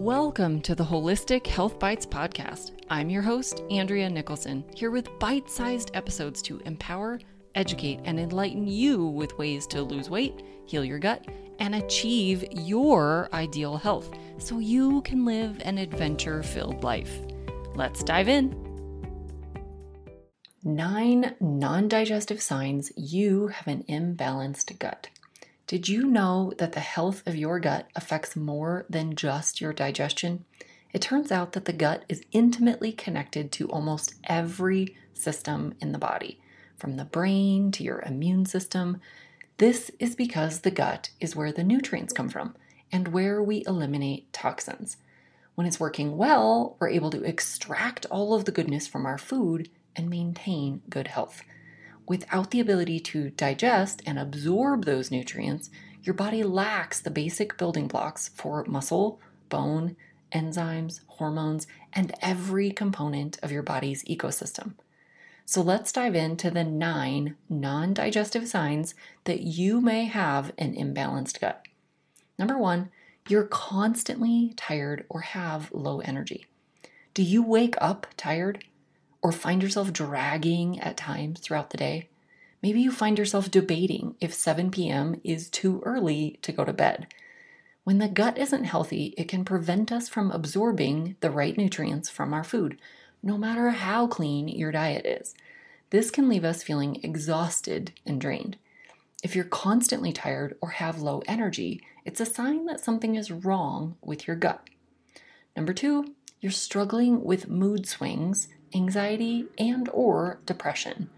Welcome to the Holistic Health Bites podcast. I'm your host, Andrea Nicholson, here with bite-sized episodes to empower, educate, and enlighten you with ways to lose weight, heal your gut, and achieve your ideal health so you can live an adventure-filled life. Let's dive in. 9 non-digestive signs you have an imbalanced gut. Did you know that the health of your gut affects more than just your digestion? It turns out that the gut is intimately connected to almost every system in the body, from the brain to your immune system. This is because the gut is where the nutrients come from and where we eliminate toxins. When it's working well, we're able to extract all of the goodness from our food and maintain good health. Without the ability to digest and absorb those nutrients, your body lacks the basic building blocks for muscle, bone, enzymes, hormones, and every component of your body's ecosystem. So let's dive into the 9 non-digestive signs that you may have an imbalanced gut. Number 1, you're constantly tired or have low energy. Do you wake up tired? Or find yourself dragging at times throughout the day? Maybe you find yourself debating if 7 p.m. is too early to go to bed. When the gut isn't healthy, it can prevent us from absorbing the right nutrients from our food, no matter how clean your diet is. This can leave us feeling exhausted and drained. If you're constantly tired or have low energy, it's a sign that something is wrong with your gut. Number 2, you're struggling with mood swings, anxiety, and or depression.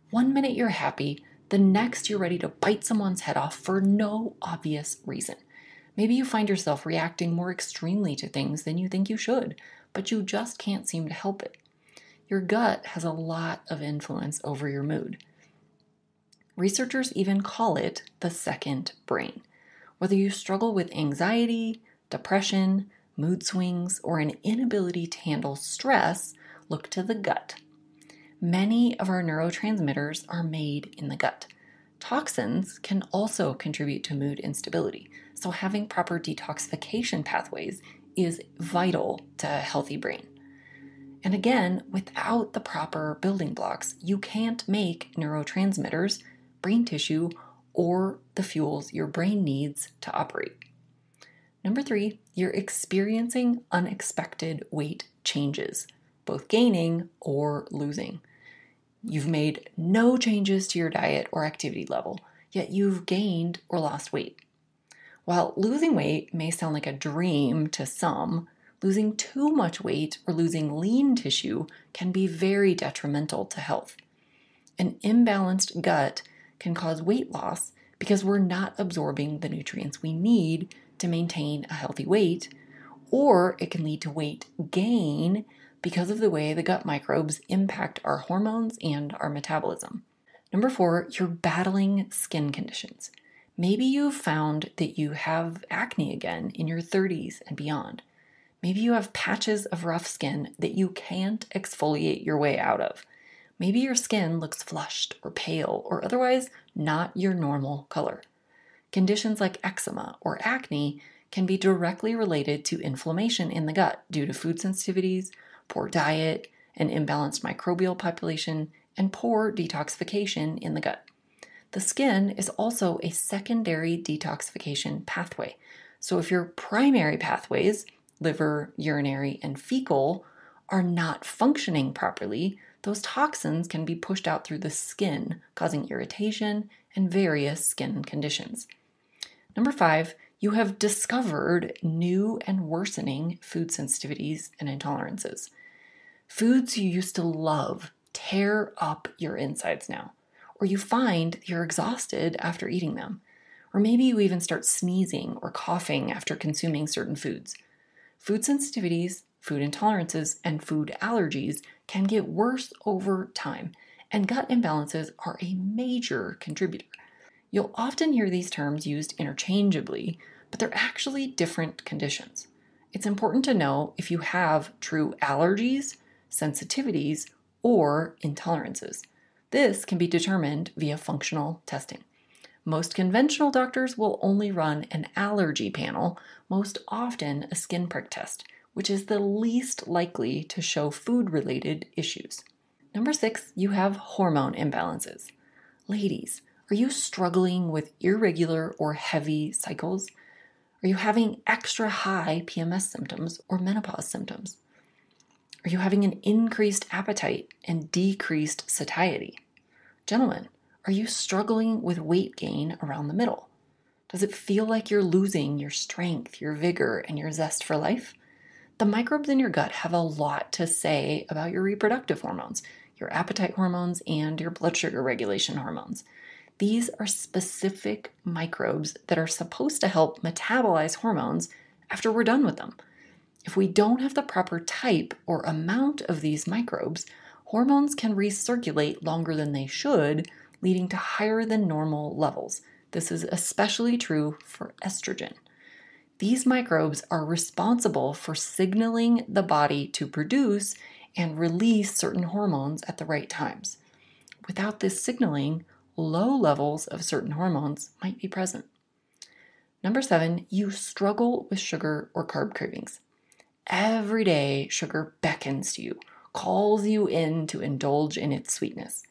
1 minute you're happy, the next you're ready to bite someone's head off for no obvious reason. Maybe you find yourself reacting more extremely to things than you think you should, but you just can't seem to help it. Your gut has a lot of influence over your mood. Researchers even call it the second brain. Whether you struggle with anxiety, depression, mood swings, or an inability to handle stress, look to the gut. Many of our neurotransmitters are made in the gut. Toxins can also contribute to mood instability, so having proper detoxification pathways is vital to a healthy brain. And again, without the proper building blocks, you can't make neurotransmitters, brain tissue, or the fuels your brain needs to operate. Number 3, you're experiencing unexpected weight changes, both gaining or losing. You've made no changes to your diet or activity level, yet you've gained or lost weight. While losing weight may sound like a dream to some, losing too much weight or losing lean tissue can be very detrimental to health. An imbalanced gut can cause weight loss because we're not absorbing the nutrients we need to maintain a healthy weight, or it can lead to weight gain because of the way the gut microbes impact our hormones and our metabolism. Number 4, you're battling skin conditions. Maybe you've found that you have acne again in your 30s and beyond. Maybe you have patches of rough skin that you can't exfoliate your way out of. Maybe your skin looks flushed or pale or otherwise not your normal color. Conditions like eczema or acne can be directly related to inflammation in the gut due to food sensitivities, poor diet, an imbalanced microbial population, and poor detoxification in the gut. The skin is also a secondary detoxification pathway. So if your primary pathways, liver, urinary, and fecal, are not functioning properly, those toxins can be pushed out through the skin, causing irritation and various skin conditions. Number 5, you have discovered new and worsening food sensitivities and intolerances. Foods you used to love tear up your insides now, or you find you're exhausted after eating them, or maybe you even start sneezing or coughing after consuming certain foods. Food sensitivities, food intolerances, and food allergies can get worse over time, and gut imbalances are a major contributor. You'll often hear these terms used interchangeably, but they're actually different conditions. It's important to know if you have true allergies, sensitivities, or intolerances. This can be determined via functional testing. Most conventional doctors will only run an allergy panel, most often a skin prick test, which is the least likely to show food-related issues. Number 6, you have hormone imbalances. Ladies, are you struggling with irregular or heavy cycles? Are you having extra high PMS symptoms or menopause symptoms? Are you having an increased appetite and decreased satiety? Gentlemen, are you struggling with weight gain around the middle? Does it feel like you're losing your strength, your vigor, and your zest for life? The microbes in your gut have a lot to say about your reproductive hormones, your appetite hormones, and your blood sugar regulation hormones. These are specific microbes that are supposed to help metabolize hormones after we're done with them. If we don't have the proper type or amount of these microbes, hormones can recirculate longer than they should, leading to higher than normal levels. This is especially true for estrogen. These microbes are responsible for signaling the body to produce and release certain hormones at the right times. Without this signaling, low levels of certain hormones might be present. Number 7, you struggle with sugar or carb cravings. Every day, sugar beckons to you, calls you in to indulge in its sweetness.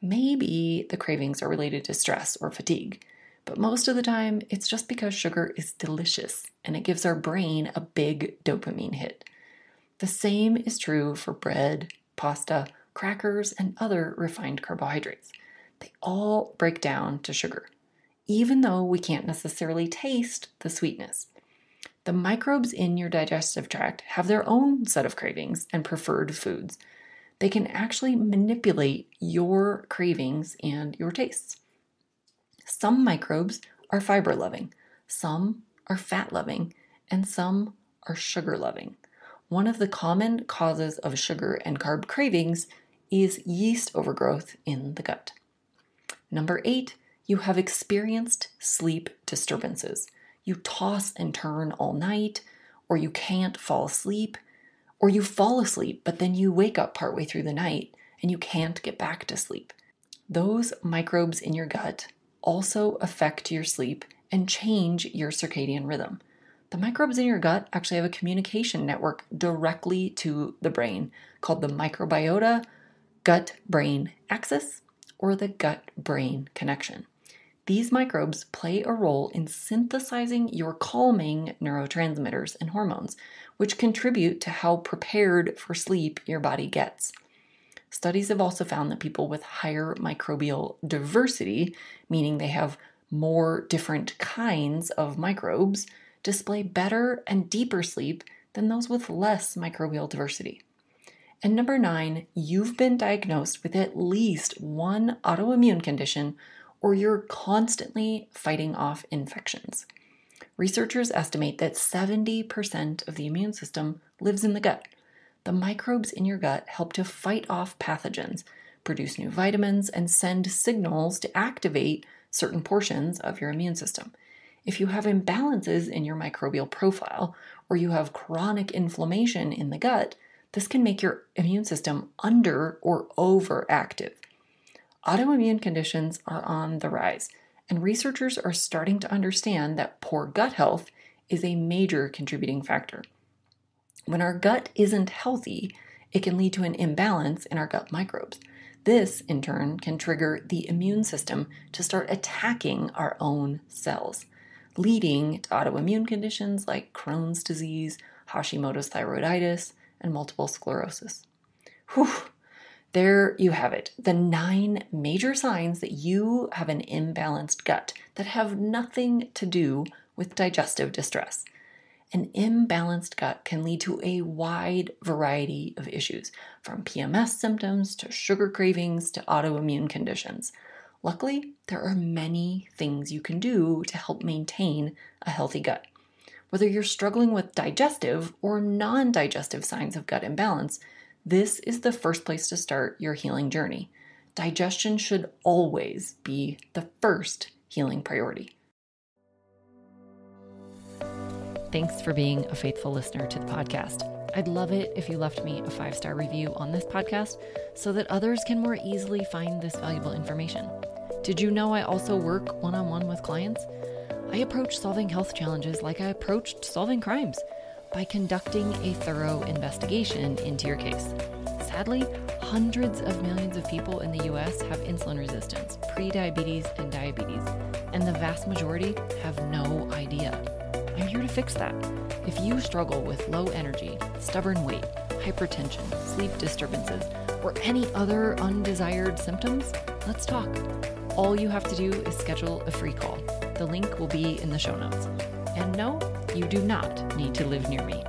Maybe the cravings are related to stress or fatigue, but most of the time, it's just because sugar is delicious and it gives our brain a big dopamine hit. The same is true for bread, pasta, crackers, and other refined carbohydrates. They all break down to sugar, even though we can't necessarily taste the sweetness. The microbes in your digestive tract have their own set of cravings and preferred foods. They can actually manipulate your cravings and your tastes. Some microbes are fiber-loving, some are fat-loving, and some are sugar-loving. One of the common causes of sugar and carb cravings is yeast overgrowth in the gut. Number 8, you have experienced sleep disturbances. You toss and turn all night, or you can't fall asleep, or you fall asleep, but then you wake up partway through the night and you can't get back to sleep. Those microbes in your gut also affect your sleep and change your circadian rhythm. The microbes in your gut actually have a communication network directly to the brain called the microbiota gut-brain axis or the gut-brain connection. These microbes play a role in synthesizing your calming neurotransmitters and hormones, which contribute to how prepared for sleep your body gets. Studies have also found that people with higher microbial diversity, meaning they have more different kinds of microbes, display better and deeper sleep than those with less microbial diversity. And number 9, you've been diagnosed with at least one autoimmune condition or you're constantly fighting off infections. Researchers estimate that 70% of the immune system lives in the gut. The microbes in your gut help to fight off pathogens, produce new vitamins, and send signals to activate certain portions of your immune system. If you have imbalances in your microbial profile, or you have chronic inflammation in the gut, this can make your immune system under or overactive. Autoimmune conditions are on the rise, and researchers are starting to understand that poor gut health is a major contributing factor. When our gut isn't healthy, it can lead to an imbalance in our gut microbes. This, in turn, can trigger the immune system to start attacking our own cells, leading to autoimmune conditions like Crohn's disease, Hashimoto's thyroiditis, and multiple sclerosis. Whew! There you have it, the 9 major signs that you have an imbalanced gut that have nothing to do with digestive distress. An imbalanced gut can lead to a wide variety of issues, from PMS symptoms to sugar cravings to autoimmune conditions. Luckily, there are many things you can do to help maintain a healthy gut. Whether you're struggling with digestive or non-digestive signs of gut imbalance, this is the first place to start your healing journey. Digestion should always be the first healing priority. Thanks for being a faithful listener to the podcast. I'd love it if you left me a 5-star review on this podcast so that others can more easily find this valuable information. Did you know I also work one-on-one with clients? I approach solving health challenges like I approached solving crimes, by conducting a thorough investigation into your case. Sadly, hundreds of millions of people in the US have insulin resistance, prediabetes, and diabetes, and the vast majority have no idea. I'm here to fix that. If you struggle with low energy, stubborn weight, hypertension, sleep disturbances, or any other undesired symptoms, let's talk. All you have to do is schedule a free call. The link will be in the show notes. And no, you do not need to live near me.